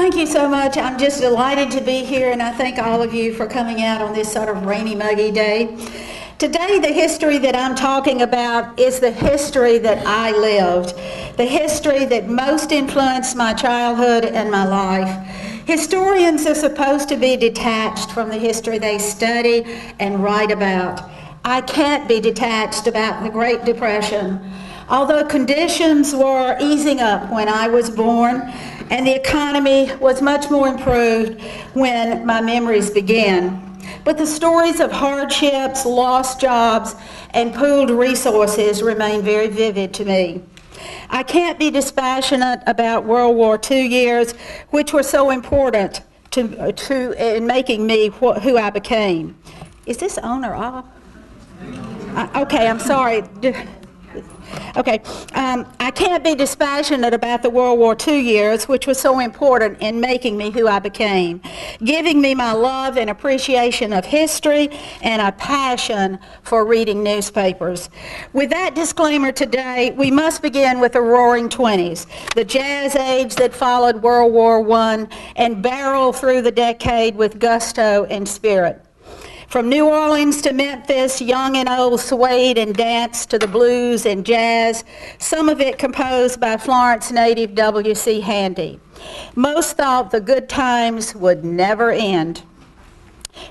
Thank you so much. I'm just delighted to be here, and I thank all of you for coming out on this sort of rainy, muggy day. Today, the history that I'm talking about is the history that I lived, the history that most influenced my childhood and my life. Historians are supposed to be detached from the history they study and write about. I can't be detached about the Great Depression. Although conditions were easing up when I was born, and the economy was much more improved when my memories began. But the stories of hardships, lost jobs, and pooled resources remain very vivid to me. I can't be dispassionate about World War II years, which were so important in making me who I became. Is this on or off? Okay, I'm sorry. Okay, I can't be dispassionate about the World War II years, which was so important in making me who I became, giving me my love and appreciation of history and a passion for reading newspapers. With that disclaimer today, we must begin with the Roaring Twenties, the jazz age that followed World War I, and barrel through the decade with gusto and spirit. From New Orleans to Memphis, young and old swayed and danced to the blues and jazz, some of it composed by Florence native W.C. Handy. Most thought the good times would never end.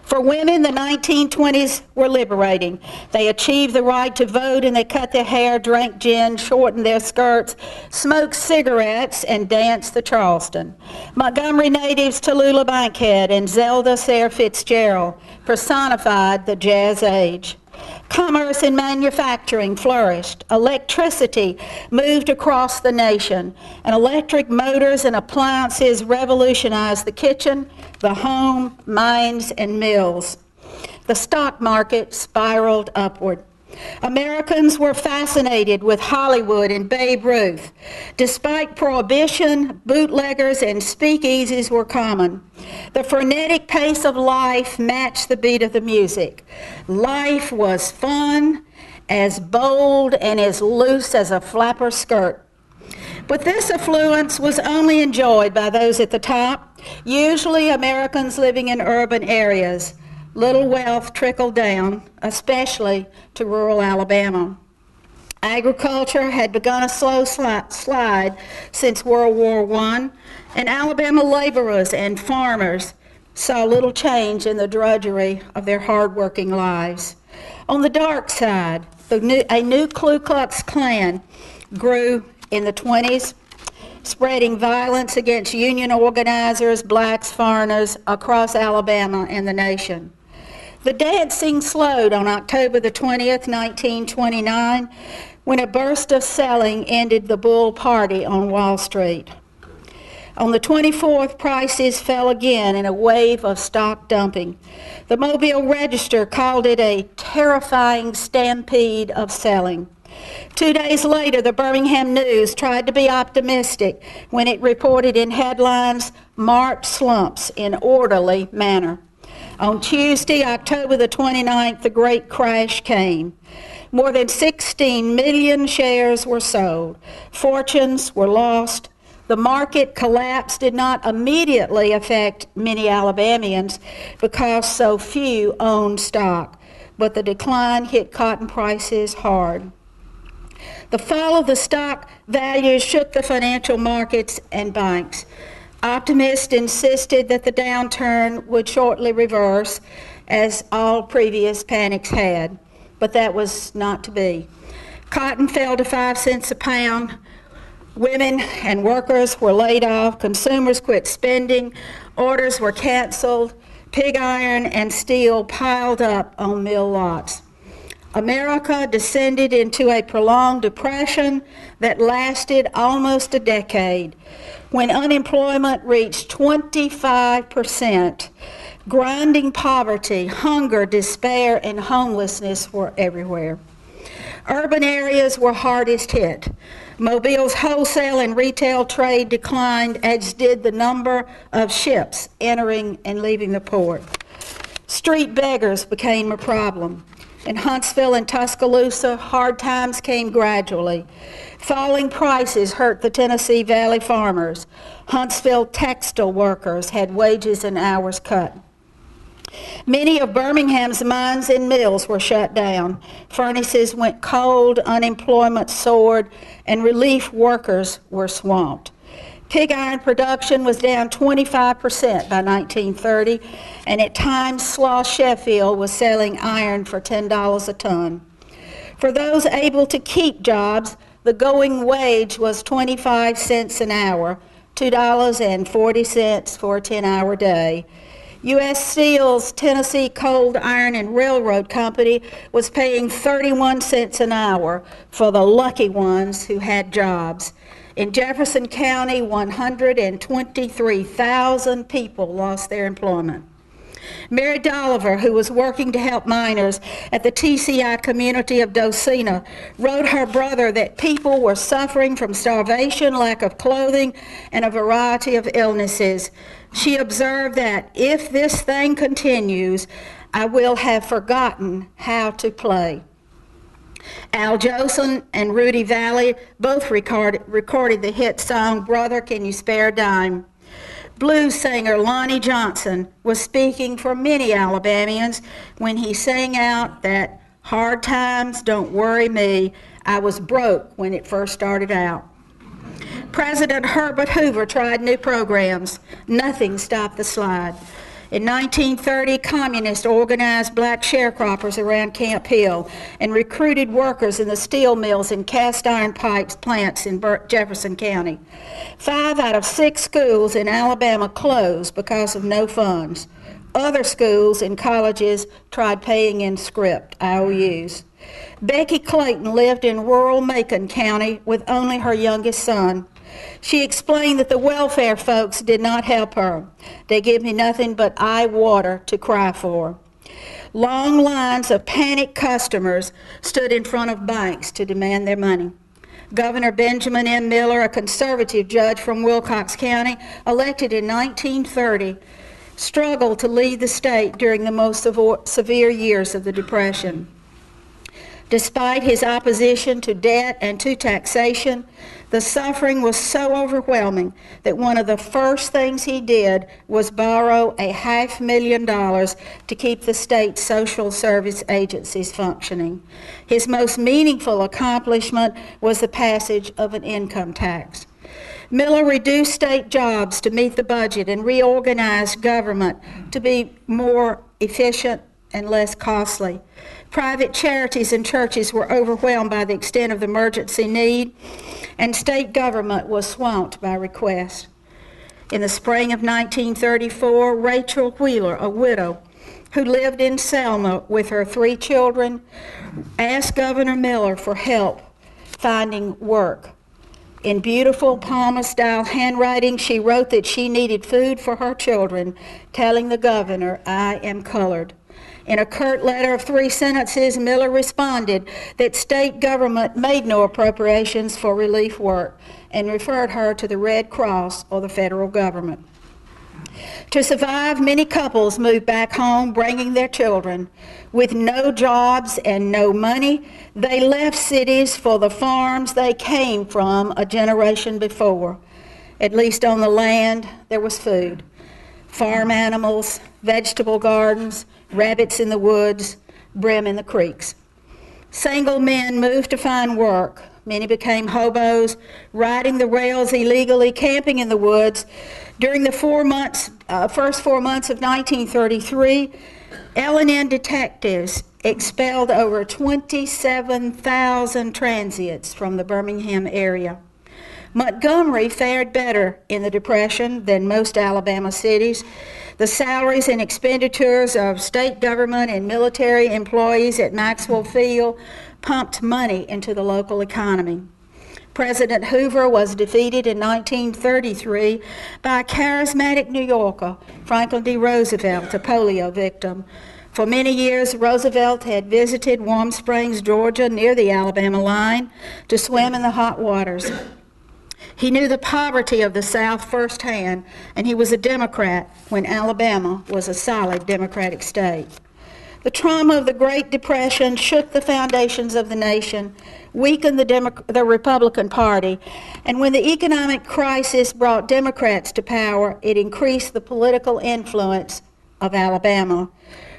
For women, the 1920s were liberating. They achieved the right to vote, and they cut their hair, drank gin, shortened their skirts, smoked cigarettes, and danced the Charleston. Montgomery natives Tallulah Bankhead and Zelda Fitzgerald personified the jazz age. Commerce and manufacturing flourished. Electricity moved across the nation, and electric motors and appliances revolutionized the kitchen, the home, mines, and mills. The stock market spiraled upward. Americans were fascinated with Hollywood and Babe Ruth. Despite prohibition, bootleggers and speakeasies were common. The frenetic pace of life matched the beat of the music. Life was fun, as bold and as loose as a flapper skirt. But this affluence was only enjoyed by those at the top, usually Americans living in urban areas. Little wealth trickled down, especially to rural Alabama. Agriculture had begun a slow slide since World War I, and Alabama laborers and farmers saw little change in the drudgery of their hard-working lives. On the dark side, a new Ku Klux Klan grew in the 20s, spreading violence against union organizers, blacks, foreigners across Alabama and the nation. The dancing slowed on October the 20th, 1929, when a burst of selling ended the bull party on Wall Street. On the 24th, prices fell again in a wave of stock dumping. The Mobile Register called it a terrifying stampede of selling. 2 days later, the Birmingham News tried to be optimistic when it reported in headlines, "Marked slumps in orderly manner." On Tuesday, October the 29th, the great crash came. More than 16 million shares were sold. Fortunes were lost. The market collapse did not immediately affect many Alabamians because so few owned stock, but the decline hit cotton prices hard. The fall of the stock values shook the financial markets and banks. Optimists insisted that the downturn would shortly reverse, as all previous panics had, but that was not to be. Cotton fell to 5 cents a pound. Women and workers were laid off. Consumers quit spending. Orders were canceled. Pig iron and steel piled up on mill lots. America descended into a prolonged depression that lasted almost a decade. When unemployment reached 25%, grinding poverty, hunger, despair, and homelessness were everywhere. Urban areas were hardest hit. Mobile's wholesale and retail trade declined, as did the number of ships entering and leaving the port. Street beggars became a problem. In Huntsville and Tuscaloosa, hard times came gradually. Falling prices hurt the Tennessee Valley farmers. Huntsville textile workers had wages and hours cut. Many of Birmingham's mines and mills were shut down. Furnaces went cold, unemployment soared, and relief workers were swamped. Pig iron production was down 25% by 1930, and at times Sloss Sheffield was selling iron for $10 a ton. For those able to keep jobs, the going wage was 25 cents an hour, $2.40 for a 10-hour day. U.S. Steel's Tennessee Cold Iron and Railroad Company was paying 31 cents an hour for the lucky ones who had jobs. In Jefferson County, 123,000 people lost their employment. Mary Dolliver, who was working to help miners at the TCI community of Docena, wrote her brother that people were suffering from starvation, lack of clothing, and a variety of illnesses. She observed that if this thing continues, I will have forgotten how to play. Al Jolson and Rudy Valley both recorded the hit song, Brother, Can You Spare a Dime? Blues singer Lonnie Johnson was speaking for many Alabamians when he sang out that hard times don't worry me, I was broke when it first started out. President Herbert Hoover tried new programs. Nothing stopped the slide. In 1930, communists organized black sharecroppers around Camp Hill and recruited workers in the steel mills and cast iron pipes plants in Jefferson County. 5 out of 6 schools in Alabama closed because of no funds. Other schools and colleges tried paying in script, IOUs. Becky Clayton lived in rural Macon County with only her youngest son. She explained that the welfare folks did not help her. They give me nothing but eye water to cry for. Long lines of panicked customers stood in front of banks to demand their money. Governor Benjamin M. Miller, a conservative judge from Wilcox County, elected in 1930, struggled to lead the state during the most severe years of the Depression. Despite his opposition to debt and to taxation, the suffering was so overwhelming that one of the first things he did was borrow $500,000 to keep the state's social service agencies functioning. His most meaningful accomplishment was the passage of an income tax. Miller reduced state jobs to meet the budget and reorganized government to be more efficient and less costly. Private charities and churches were overwhelmed by the extent of the emergency need, and state government was swamped by requests. In the spring of 1934, Rachel Wheeler, a widow who lived in Selma with her 3 children, asked Governor Miller for help finding work. In beautiful Palmer-style handwriting, she wrote that she needed food for her children, telling the governor, I am colored. In a curt letter of 3 sentences, Miller responded that state government made no appropriations for relief work and referred her to the Red Cross or the federal government. To survive, many couples moved back home, bringing their children. With no jobs and no money, they left cities for the farms they came from a generation before. At least on the land, there was food. Farm animals, vegetable gardens, rabbits in the woods, brim in the creeks. Single men moved to find work. Many became hobos, riding the rails illegally, camping in the woods. During the first 4 months of 1933, L&N detectives expelled over 27,000 transients from the Birmingham area. Montgomery fared better in the Depression than most Alabama cities. The salaries and expenditures of state government and military employees at Maxwell Field pumped money into the local economy. President Hoover was defeated in 1933 by a charismatic New Yorker, Franklin D. Roosevelt, a polio victim. For many years, Roosevelt had visited Warm Springs, Georgia, near the Alabama line, to swim in the hot waters. He knew the poverty of the South firsthand, and he was a Democrat when Alabama was a solid Democratic state. The trauma of the Great Depression shook the foundations of the nation, weakened the Republican Party, and when the economic crisis brought Democrats to power, it increased the political influence of Alabama.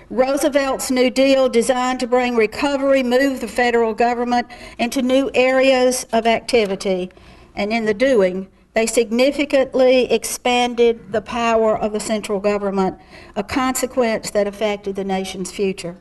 Roosevelt's New Deal, designed to bring recovery, moved the federal government into new areas of activity, and in the doing, they significantly expanded the power of the central government, a consequence that affected the nation's future.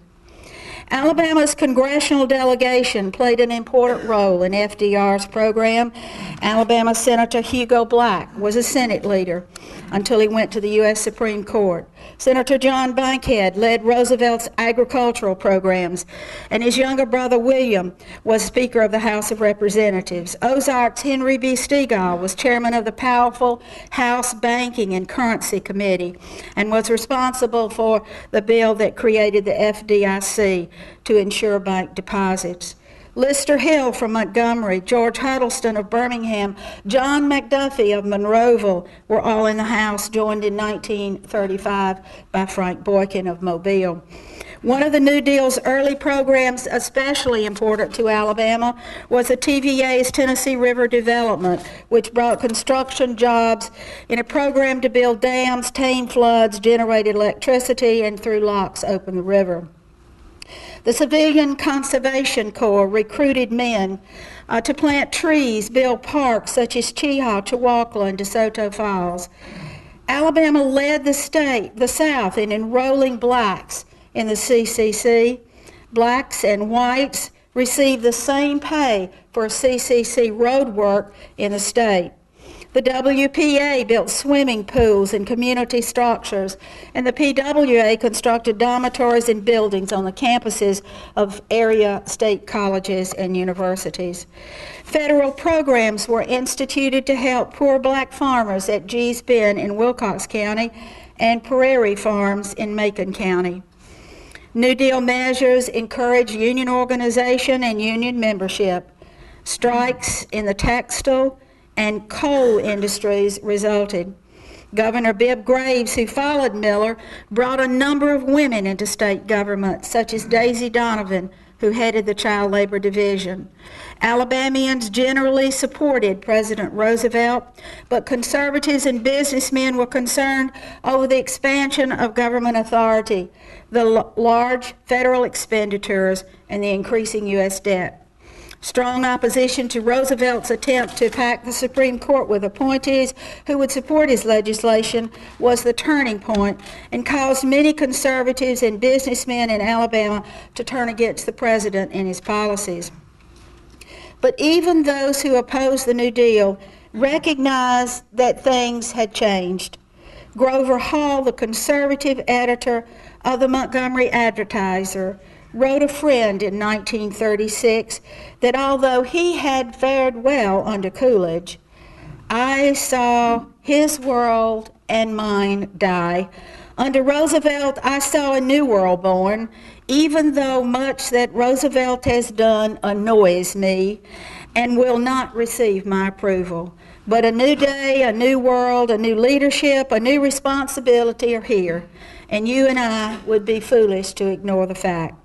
Alabama's congressional delegation played an important role in FDR's program. Alabama Senator Hugo Black was a Senate leader until he went to the U.S. Supreme Court. Senator John Bankhead led Roosevelt's agricultural programs, and his younger brother William was Speaker of the House of Representatives. Ozark's Henry B. Stegall was chairman of the powerful House Banking and Currency Committee and was responsible for the bill that created the FDIC to ensure bank deposits. Lister Hill from Montgomery, George Huddleston of Birmingham, John McDuffie of Monroeville were all in the House, joined in 1935 by Frank Boykin of Mobile. One of the New Deal's early programs, especially important to Alabama, was the TVA's Tennessee River Development, which brought construction jobs in a program to build dams, tame floods, generated electricity, and through locks opened the river. The Civilian Conservation Corps recruited men to plant trees, build parks such as Cheaha, Chihuahua, and DeSoto Falls. Alabama led the South in enrolling blacks in the C.C.C. Blacks and whites received the same pay for C.C.C. road work in the state. The WPA built swimming pools and community structures, and the PWA constructed dormitories and buildings on the campuses of area state colleges and universities. Federal programs were instituted to help poor black farmers at Gee's Bend in Wilcox County and Prairie Farms in Macon County. New Deal measures encouraged union organization and union membership. Strikes in the textile and coal industries resulted. Governor Bibb Graves, who followed Miller, brought a number of women into state government, such as Daisy Donovan, who headed the Child Labor Division. Alabamians generally supported President Roosevelt, but conservatives and businessmen were concerned over the expansion of government authority, the large federal expenditures, and the increasing U.S. debt. Strong opposition to Roosevelt's attempt to pack the Supreme Court with appointees who would support his legislation was the turning point and caused many conservatives and businessmen in Alabama to turn against the president and his policies. But even those who opposed the New Deal recognized that things had changed. Grover Hall, the conservative editor of the Montgomery Advertiser, wrote a friend in 1936 that although he had fared well under Coolidge, I saw his world and mine die. Under Roosevelt, I saw a new world born, even though much that Roosevelt has done annoys me and will not receive my approval. But a new day, a new world, a new leadership, a new responsibility are here, and you and I would be foolish to ignore the fact.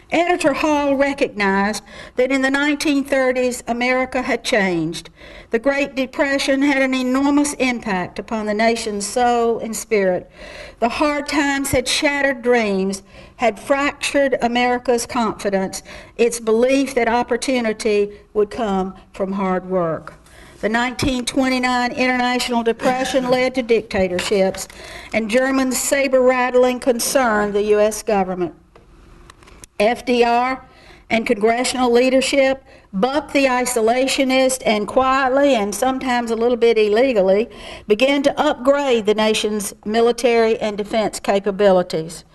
Editor Hall recognized that in the 1930s, America had changed. The Great Depression had an enormous impact upon the nation's soul and spirit. The hard times had shattered dreams, had fractured America's confidence, its belief that opportunity would come from hard work. The 1929 International Depression led to dictatorships, and Germany's saber-rattling concerned the U.S. government. FDR and congressional leadership bucked the isolationists and quietly, and sometimes a little bit illegally, began to upgrade the nation's military and defense capabilities.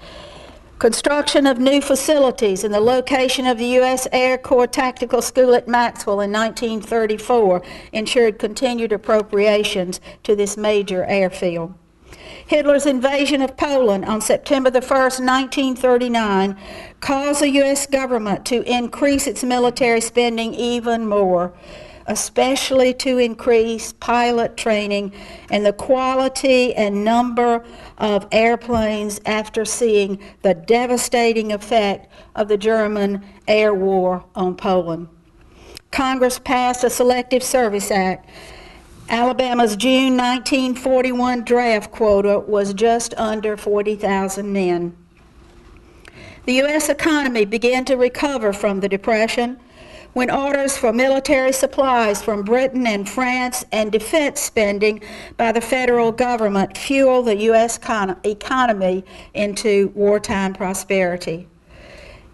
Construction of new facilities and the location of the U.S. Air Corps Tactical School at Maxwell in 1934 ensured continued appropriations to this major airfield. Hitler's invasion of Poland on September the 1st, 1939, caused the U.S. government to increase its military spending even more. especially to increase pilot training and the quality and number of airplanes after seeing the devastating effect of the German air war on Poland. Congress passed a Selective Service Act. Alabama's June 1941 draft quota was just under 40,000 men. The U.S. economy began to recover from the Depression when orders for military supplies from Britain and France and defense spending by the federal government fueled the U.S. economy into wartime prosperity.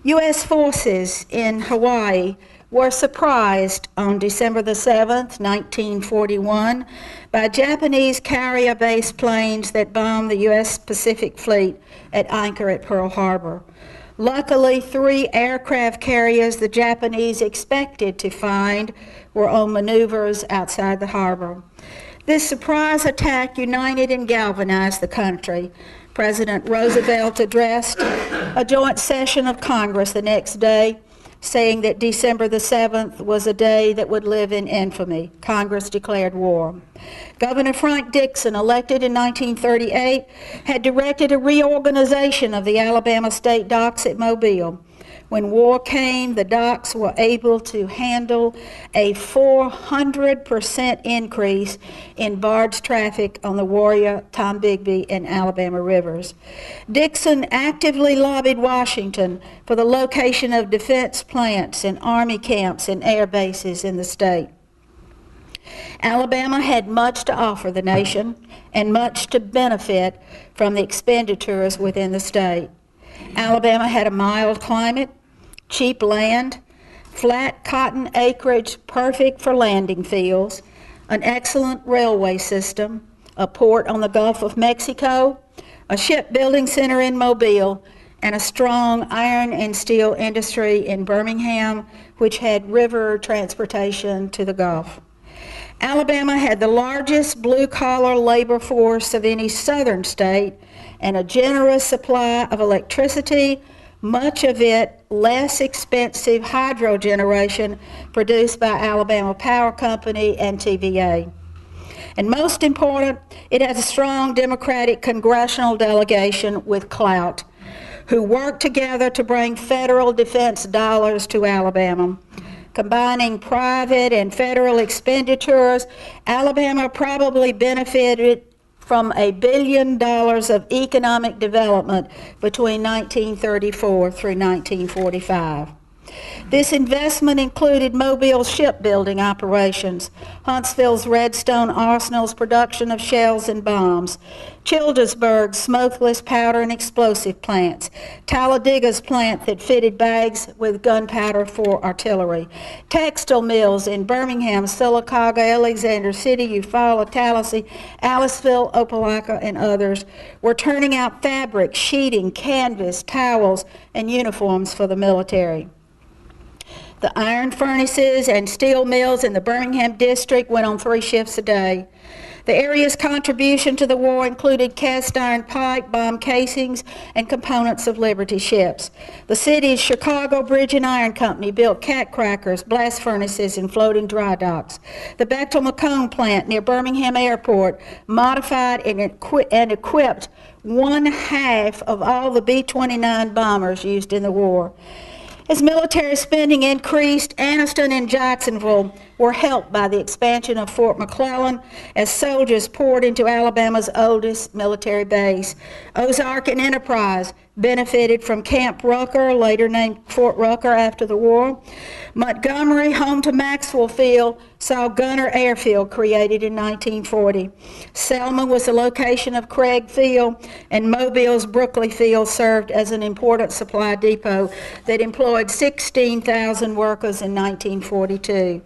U.S. forces in Hawaii were surprised on December the 7th, 1941, by Japanese carrier-based planes that bombed the U.S. Pacific Fleet at anchor at Pearl Harbor. Luckily, 3 aircraft carriers the Japanese expected to find were on maneuvers outside the harbor. This surprise attack united and galvanized the country. President Roosevelt addressed a joint session of Congress the next day, saying that December the 7th was a day that would live in infamy. Congress declared war. Governor Frank Dixon, elected in 1938, had directed a reorganization of the Alabama State Docks at Mobile. When war came, the docks were able to handle a 400% increase in barge traffic on the Warrior, Tombigbee, and Alabama rivers. Dixon actively lobbied Washington for the location of defense plants and Army camps and air bases in the state. Alabama had much to offer the nation and much to benefit from the expenditures within the state. Alabama had a mild climate, cheap land, flat cotton acreage perfect for landing fields, an excellent railway system, a port on the Gulf of Mexico, a shipbuilding center in Mobile, and a strong iron and steel industry in Birmingham, which had river transportation to the Gulf. Alabama had the largest blue-collar labor force of any southern state and a generous supply of electricity, much of it less expensive hydro generation produced by Alabama Power Company and TVA. And most important, it has a strong Democratic congressional delegation with clout, who worked together to bring federal defense dollars to Alabama. Combining private and federal expenditures, Alabama probably benefited from $1 billion of economic development between 1934 through 1945. This investment included Mobile's shipbuilding operations, Huntsville's Redstone Arsenal's production of shells and bombs, Childersburg's smokeless powder and explosive plants, Talladega's plant that fitted bags with gunpowder for artillery, textile mills in Birmingham, Sylacauga, Alexander City, Eufaula, Tallahassee, Aliceville, Opelika, and others were turning out fabric, sheeting, canvas, towels, and uniforms for the military. The iron furnaces and steel mills in the Birmingham district went on 3 shifts a day. The area's contribution to the war included cast iron pipe, bomb casings, and components of Liberty ships. The city's Chicago Bridge and Iron Company built cat crackers, blast furnaces, and floating dry docks. The Bechtel-McComb plant near Birmingham Airport modified and equipped 1/2 of all the B-29 bombers used in the war. As military spending increased, Anniston and Jacksonville were helped by the expansion of Fort McClellan as soldiers poured into Alabama's oldest military base. Ozark and Enterprise benefited from Camp Rucker, later named Fort Rucker after the war. Montgomery, home to Maxwell Field, saw Gunner Airfield created in 1940. Selma was the location of Craig Field, and Mobile's Brookley Field served as an important supply depot that employed 16,000 workers in 1942.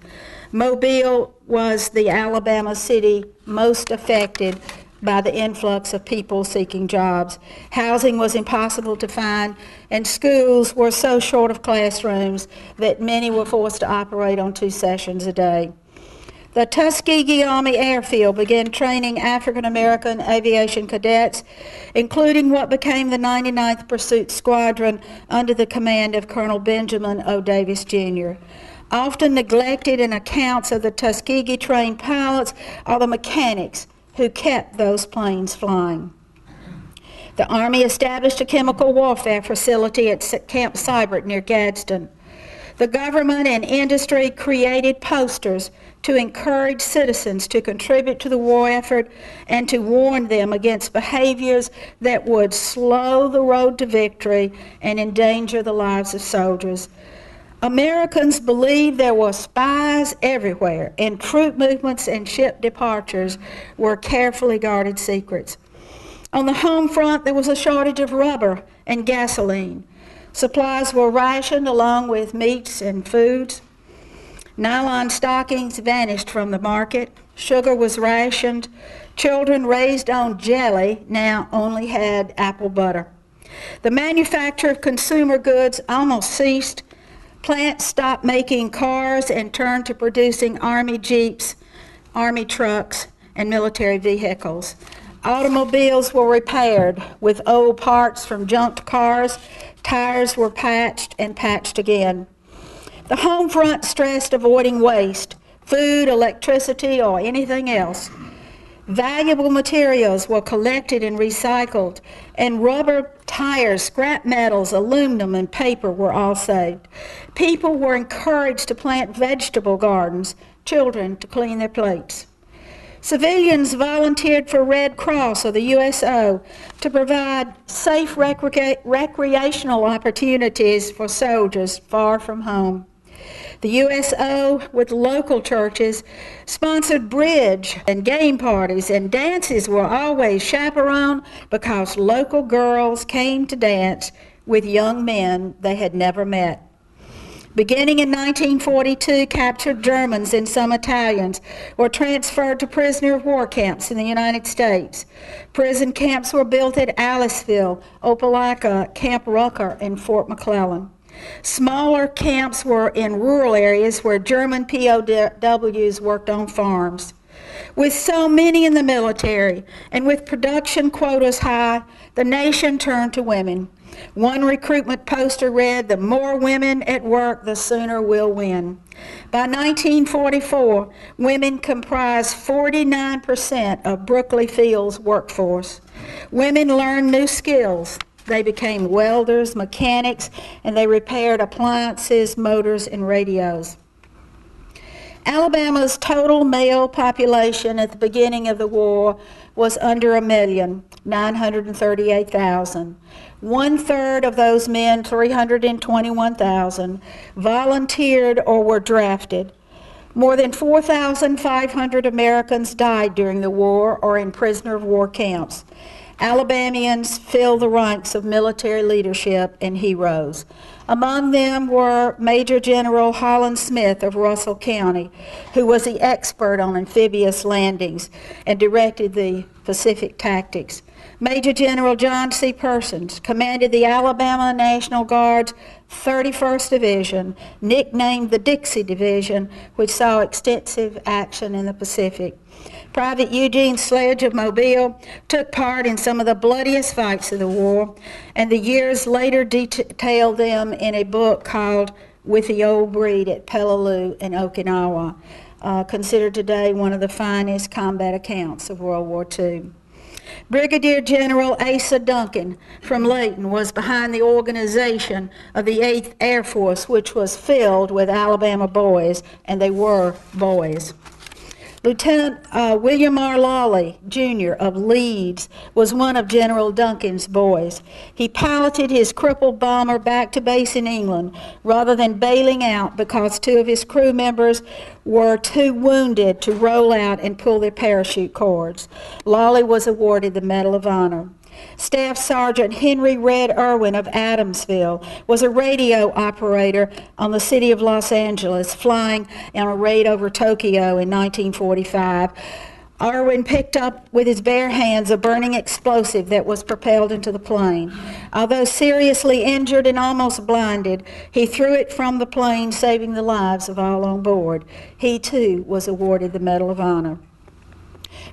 Mobile was the Alabama city most affected by the influx of people seeking jobs. Housing was impossible to find, and schools were so short of classrooms that many were forced to operate on 2 sessions a day. The Tuskegee Army Airfield began training African American aviation cadets, including what became the 99th Pursuit Squadron under the command of Colonel Benjamin O. Davis, Jr. often neglected in accounts of the Tuskegee trained pilots or the mechanics who kept those planes flying. The Army established a chemical warfare facility at Camp Sibert near Gadsden. The government and industry created posters to encourage citizens to contribute to the war effort and to warn them against behaviors that would slow the road to victory and endanger the lives of soldiers. Americans believed there were spies everywhere, and troop movements and ship departures were carefully guarded secrets. On the home front, there was a shortage of rubber and gasoline. Supplies were rationed along with meats and foods. Nylon stockings vanished from the market. Sugar was rationed. Children raised on jelly now only had apple butter. The manufacture of consumer goods almost ceased. Plants stopped making cars and turned to producing Army Jeeps, Army trucks, and military vehicles. Automobiles were repaired with old parts from junked cars. Tires were patched and patched again. The home front stressed avoiding waste, food, electricity, or anything else. Valuable materials were collected and recycled, and rubber, tires, scrap metals, aluminum, and paper were all saved. People were encouraged to plant vegetable gardens, children to clean their plates. Civilians volunteered for Red Cross or the USO to provide safe recreational opportunities for soldiers far from home. The USO, with local churches, sponsored bridge and game parties, and dances were always chaperoned because local girls came to dance with young men they had never met. Beginning in 1942, captured Germans and some Italians were transferred to prisoner of war camps in the United States. Prison camps were built at Aliceville, Opelika, Camp Rucker, and Fort McClellan. Smaller camps were in rural areas where German POWs worked on farms. With so many in the military and with production quotas high, the nation turned to women. One recruitment poster read, "The more women at work, the sooner we'll win." By 1944, women comprised 49% of Brooklyn Field's workforce. Women learned new skills. They became welders, mechanics, and they repaired appliances, motors, and radios. Alabama's total male population at the beginning of the war was under 1,938,000. 1/3 of those men, 321,000, volunteered or were drafted. More than 4,500 Americans died during the war or in prisoner of war camps. Alabamians filled the ranks of military leadership and heroes. Among them were Major General Holland Smith of Russell County, who was the expert on amphibious landings and directed the Pacific tactics. Major General John C. Persons commanded the Alabama National Guard's 31st Division, nicknamed the Dixie Division, which saw extensive action in the Pacific. Private Eugene Sledge of Mobile took part in some of the bloodiest fights of the war, and the years later detailed them in a book called With the Old Breed at Peleliu in Okinawa, considered today one of the finest combat accounts of World War II. Brigadier General Asa Duncan from Layton was behind the organization of the 8th Air Force, which was filled with Alabama boys, and they were boys. Lieutenant William R. Lawley, Jr. of Leeds, was one of General Duncan's boys. He piloted his crippled bomber back to base in England rather than bailing out because 2 of his crew members were too wounded to roll out and pull their parachute cords. Lawley was awarded the Medal of Honor. Staff Sergeant Henry Red Irwin of Adamsville was a radio operator on the city of Los Angeles, flying on a raid over Tokyo in 1945. Irwin picked up with his bare hands a burning explosive that was propelled into the plane. Although seriously injured and almost blinded, he threw it from the plane, saving the lives of all on board. He, too, was awarded the Medal of Honor.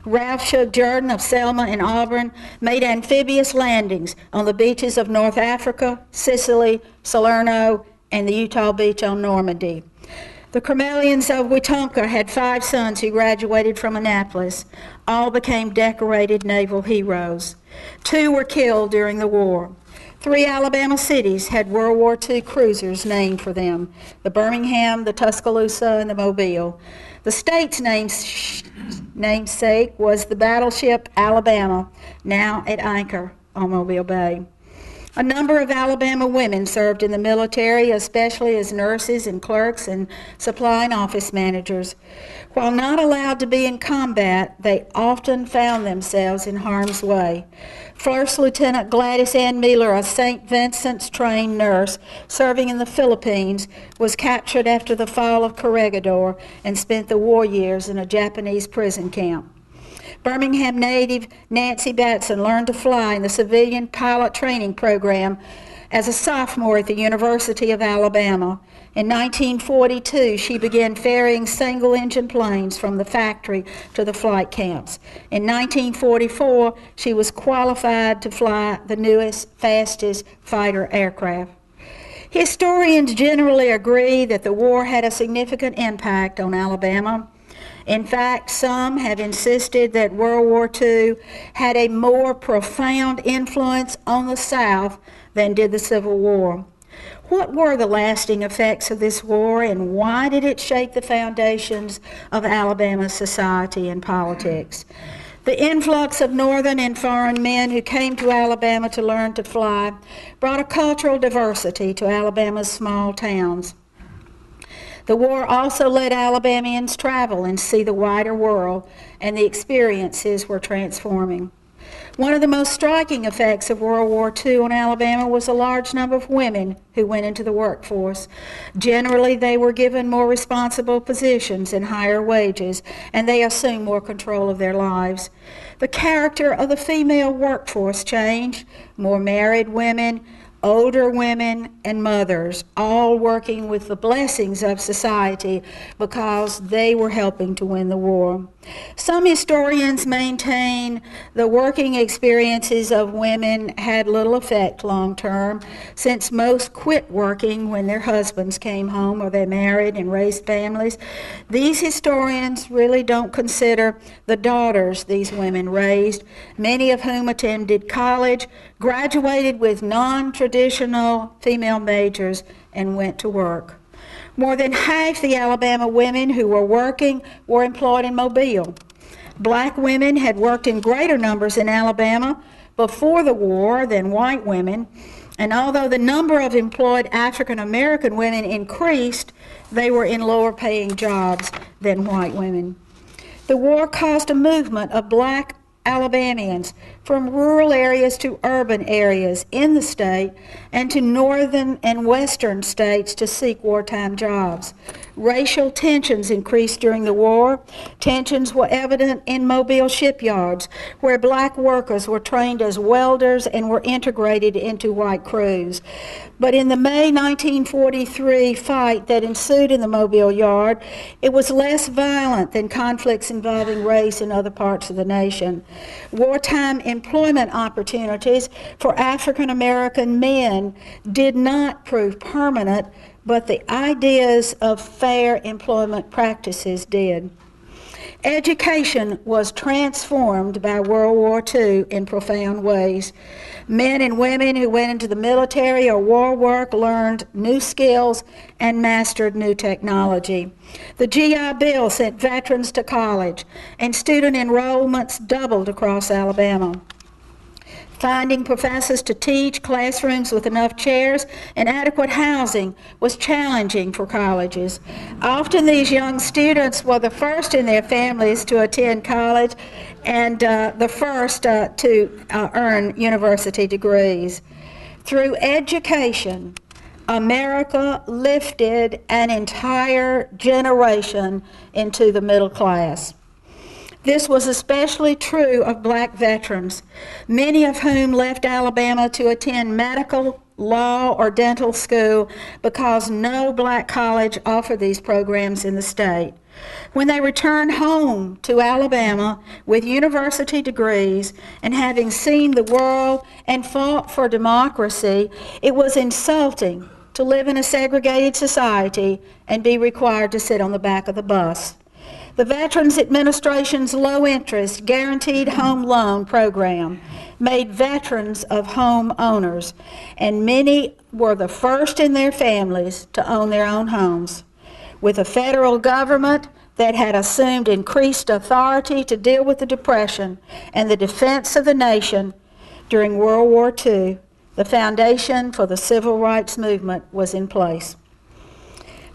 Ralph Shug Jordan of Selma and Auburn made amphibious landings on the beaches of North Africa, Sicily, Salerno, and the Utah beach on Normandy. The Cromwellians of Wetumpka had 5 sons who graduated from Annapolis. All became decorated naval heroes. 2 were killed during the war. 3 Alabama cities had World War II cruisers named for them: the Birmingham, the Tuscaloosa, and the Mobile. The state's namesake was the battleship Alabama, now at anchor on Mobile Bay. A number of Alabama women served in the military, especially as nurses and clerks and supply and office managers. While not allowed to be in combat, they often found themselves in harm's way. First Lieutenant Gladys Ann Mealer, a St. Vincent's trained nurse serving in the Philippines, was captured after the fall of Corregidor and spent the war years in a Japanese prison camp. Birmingham native Nancy Batson learned to fly in the civilian pilot training program as a sophomore at the University of Alabama. In 1942, she began ferrying single-engine planes from the factory to the flight camps. In 1944, she was qualified to fly the newest, fastest fighter aircraft. Historians generally agree that the war had a significant impact on Alabama. In fact, some have insisted that World War II had a more profound influence on the South than did the Civil War. What were the lasting effects of this war, and why did it shape the foundations of Alabama's society and politics? The influx of northern and foreign men who came to Alabama to learn to fly brought a cultural diversity to Alabama's small towns. The war also let Alabamians travel and see the wider world, and the experiences were transforming. One of the most striking effects of World War II on Alabama was a large number of women who went into the workforce. Generally, they were given more responsible positions and higher wages, and they assumed more control of their lives. The character of the female workforce changed. More married women, older women, and mothers, all working with the blessings of society because they were helping to win the war. Some historians maintain the working experiences of women had little effect long term, since most quit working when their husbands came home or they married and raised families. These historians really don't consider the daughters these women raised, many of whom attended college, graduated with non-traditional female majors, and went to work. More than half the Alabama women who were working were employed in Mobile. Black women had worked in greater numbers in Alabama before the war than white women, and although the number of employed African American women increased, they were in lower paying jobs than white women. The war caused a movement of black Alabamians from rural areas to urban areas in the state and to northern and western states to seek wartime jobs. Racial tensions increased during the war. Tensions were evident in Mobile shipyards, where black workers were trained as welders and were integrated into white crews. But in the May 1943 fight that ensued in the Mobile yard, it was less violent than conflicts involving race in other parts of the nation. Wartime employment opportunities for African American men did not prove permanent, but the ideas of fair employment practices did. Education was transformed by World War II in profound ways. Men and women who went into the military or war work learned new skills and mastered new technology. The GI Bill sent veterans to college, and student enrollments doubled across Alabama. Finding professors to teach, classrooms with enough chairs, and adequate housing was challenging for colleges. Often these young students were the first in their families to attend college and the first to earn university degrees. Through education, America lifted an entire generation into the middle class. This was especially true of black veterans, many of whom left Alabama to attend medical, law, or dental school because no black college offered these programs in the state. When they returned home to Alabama with university degrees and having seen the world and fought for democracy, it was insulting to live in a segregated society and be required to sit on the back of the bus. The Veterans Administration's low-interest guaranteed home loan program made veterans of home owners, and many were the first in their families to own their own homes. With a federal government that had assumed increased authority to deal with the Depression and the defense of the nation during World War II, the foundation for the civil rights movement was in place.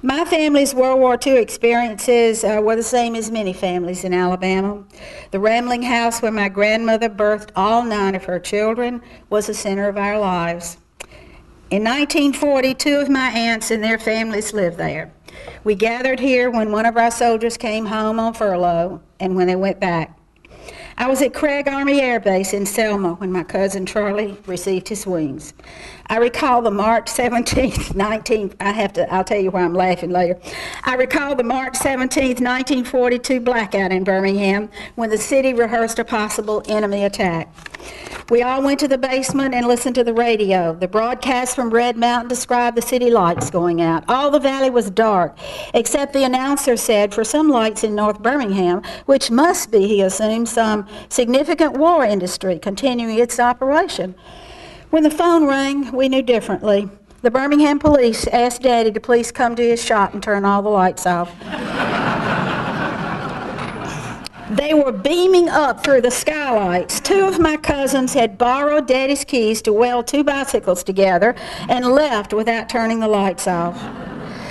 My family's World War II experiences were the same as many families in Alabama. The rambling house where my grandmother birthed all 9 of her children was the center of our lives. In 1940, 2 of my aunts and their families lived there. We gathered here when one of our soldiers came home on furlough and when they went back. I was at Craig Army Air Base in Selma when my cousin Charlie received his wings. I recall the March 17th, I'll tell you why I'm laughing later. I recall the March 17th, 1942 blackout in Birmingham when the city rehearsed a possible enemy attack. We all went to the basement and listened to the radio. The broadcast from Red Mountain described the city lights going out. All the valley was dark, except the announcer said for some lights in North Birmingham, which must be, he assumed, some significant war industry continuing its operation. When the phone rang, we knew differently. The Birmingham police asked Daddy to please come to his shop and turn all the lights off. They were beaming up through the skylights. 2 of my cousins had borrowed Daddy's keys to weld 2 bicycles together and left without turning the lights off.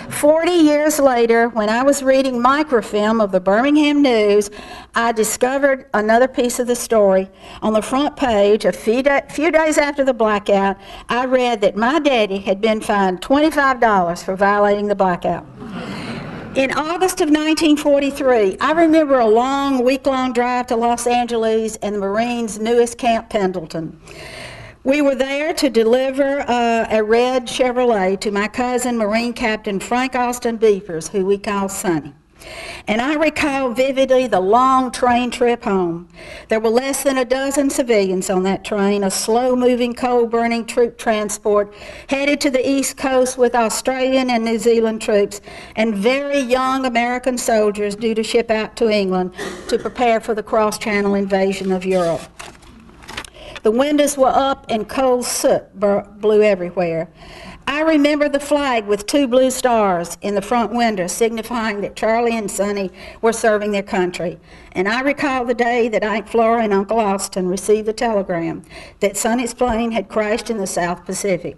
40 years later, when I was reading microfilm of the Birmingham News, I discovered another piece of the story. On the front page, a few days after the blackout, I read that my daddy had been fined $25 for violating the blackout. In August of 1943, I remember a long, week-long drive to Los Angeles and the Marines' newest Camp Pendleton. We were there to deliver a red Chevrolet to my cousin, Marine Captain Frank Austin Beepers, who we call Sonny. And I recall vividly the long train trip home. There were less than a dozen civilians on that train, a slow-moving, coal-burning troop transport headed to the East Coast with Australian and New Zealand troops and very young American soldiers due to ship out to England to prepare for the cross-channel invasion of Europe. The windows were up and coal soot blew everywhere. I remember the flag with 2 blue stars in the front window signifying that Charlie and Sonny were serving their country. And I recall the day that Aunt Flora and Uncle Austin received the telegram that Sonny's plane had crashed in the South Pacific.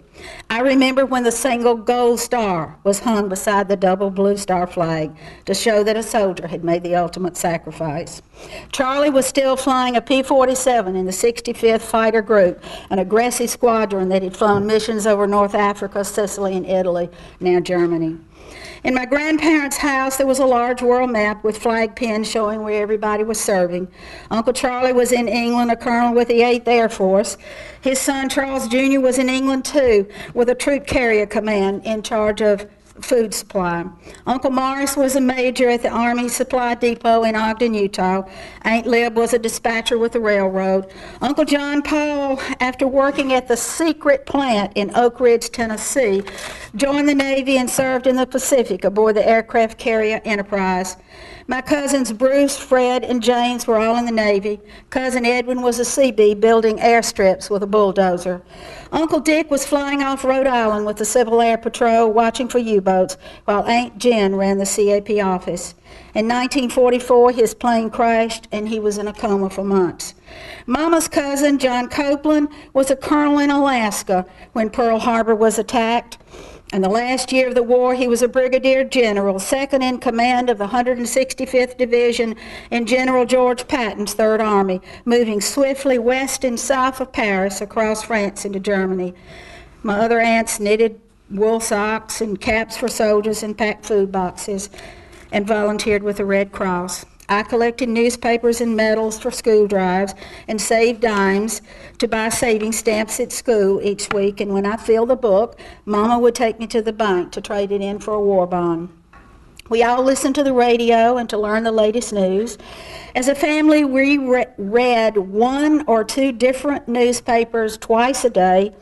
I remember when the single gold star was hung beside the double blue star flag to show that a soldier had made the ultimate sacrifice. Charlie was still flying a P-47 in the 65th Fighter Group, an aggressive squadron that had flown missions over North Africa, Sicily, and Italy, now Germany. In my grandparents' house, there was a large world map with flag pins showing where everybody was serving. Uncle Charlie was in England, a colonel with the 8th Air Force. His son, Charles Jr., was in England, too, with a troop carrier command in charge of food supply. Uncle Morris was a major at the Army Supply Depot in Ogden, Utah. Aunt Lib was a dispatcher with the railroad. Uncle John Paul, after working at the secret plant in Oak Ridge, Tennessee, joined the Navy and served in the Pacific aboard the aircraft carrier Enterprise. My cousins Bruce, Fred, and James were all in the Navy. Cousin Edwin was a CB building airstrips with a bulldozer. Uncle Dick was flying off Rhode Island with the Civil Air Patrol watching for U-boats, while Aunt Jen ran the CAP office. In 1944, his plane crashed and he was in a coma for months. Mama's cousin, John Copeland, was a colonel in Alaska when Pearl Harbor was attacked. In the last year of the war, he was a brigadier general, second in command of the 165th Division in General George Patton's Third Army, moving swiftly west and south of Paris across France into Germany. My other aunts knitted wool socks and caps for soldiers and packed food boxes and volunteered with the Red Cross. I collected newspapers and medals for school drives and saved dimes to buy saving stamps at school each week, and when I filled a book, Mama would take me to the bank to trade it in for a war bond. We all listened to the radio and to learn the latest news. As a family, we read 1 or 2 different newspapers twice a day,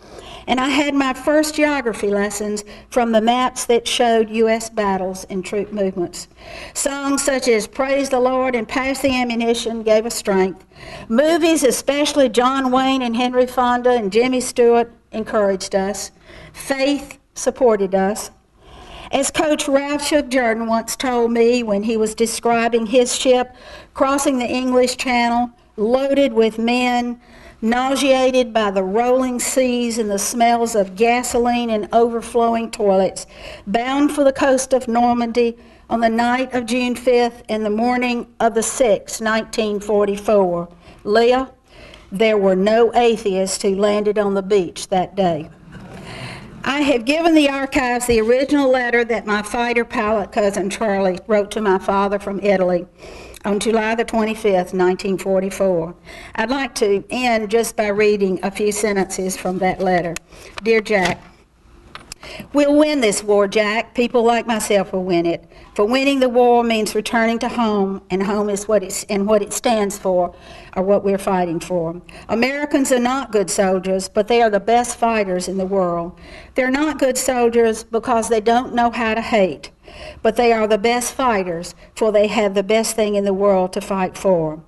and I had my first geography lessons from the maps that showed U.S. battles and troop movements. Songs such as Praise the Lord and Pass the Ammunition gave us strength. Movies, especially John Wayne and Henry Fonda and Jimmy Stewart, encouraged us. Faith supported us. As Coach Ralph Shook Jordan once told me when he was describing his ship crossing the English Channel, loaded with men, nauseated by the rolling seas and the smells of gasoline and overflowing toilets, bound for the coast of Normandy on the night of June 5th and the morning of the 6th, 1944. Leah, there were no atheists who landed on the beach that day. I have given the archives the original letter that my fighter pilot cousin Charlie wrote to my father from Italy on July the 25th, 1944. I'd like to end just by reading a few sentences from that letter. Dear Jack, we'll win this war, Jack. People like myself will win it. For winning the war means returning to home, and home is what it stands for, or what we're fighting for. Americans are not good soldiers, but they are the best fighters in the world. They're not good soldiers because they don't know how to hate, but they are the best fighters, for they have the best thing in the world to fight for.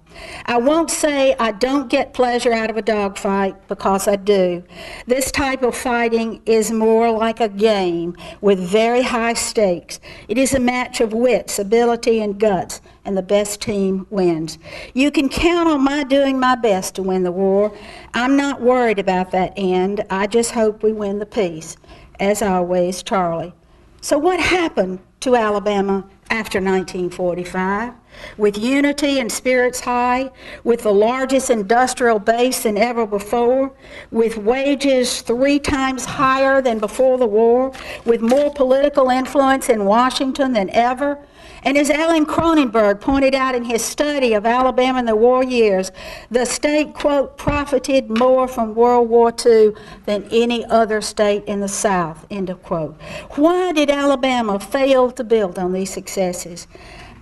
I won't say I don't get pleasure out of a dogfight, because I do. This type of fighting is more like a game with very high stakes. It is a match of wits, ability, and guts, and the best team wins. You can count on my doing my best to win the war. I'm not worried about that end. I just hope we win the peace. As always, Charlie. So what happened to Alabama after 1945? With unity and spirits high, with the largest industrial base than ever before, with wages 3 times higher than before the war, with more political influence in Washington than ever. And as Alan Cronenberg pointed out in his study of Alabama in the war years, the state, quote, profited more from World War II than any other state in the South, end of quote. Why did Alabama fail to build on these successes?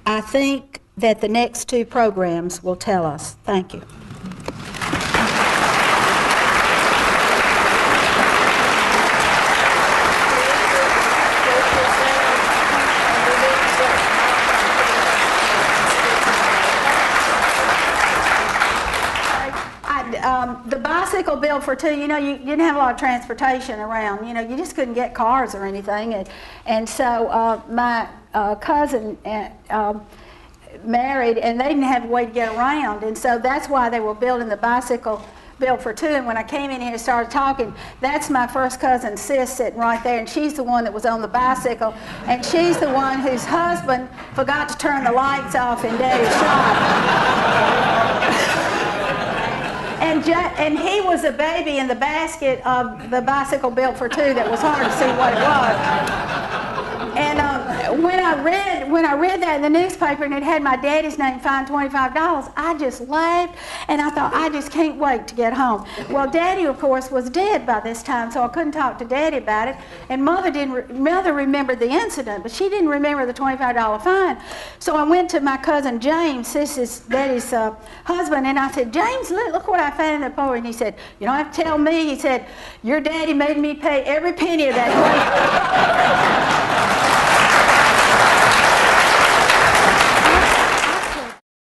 I think that the next 2 programs will tell us. Thank you. The bicycle bill for 2, you know, you didn't have a lot of transportation around. You know, you just couldn't get cars or anything. And so my cousin married, and they didn't have a way to get around. And so that's why they were building the bicycle bill for 2. And when I came in here and started talking, that's my first cousin, Sis, sitting right there. And she's the one that was on the bicycle. And she's the one whose husband forgot to turn the lights off in Daddy's shop. And he was a baby in the basket of the bicycle built for 2 that was hard to see what it was. And when I read that in the newspaper and it had my daddy's name fined $25, I just laughed and I thought, I just can't wait to get home. Well, Daddy, of course, was dead by this time, so I couldn't talk to Daddy about it. And Mother remembered the incident, but she didn't remember the $25 fine. So I went to my cousin James, Daddy's husband, and I said, James, look what I found in the poem. And he said, you don't have to tell me. He said, your daddy made me pay every penny of that.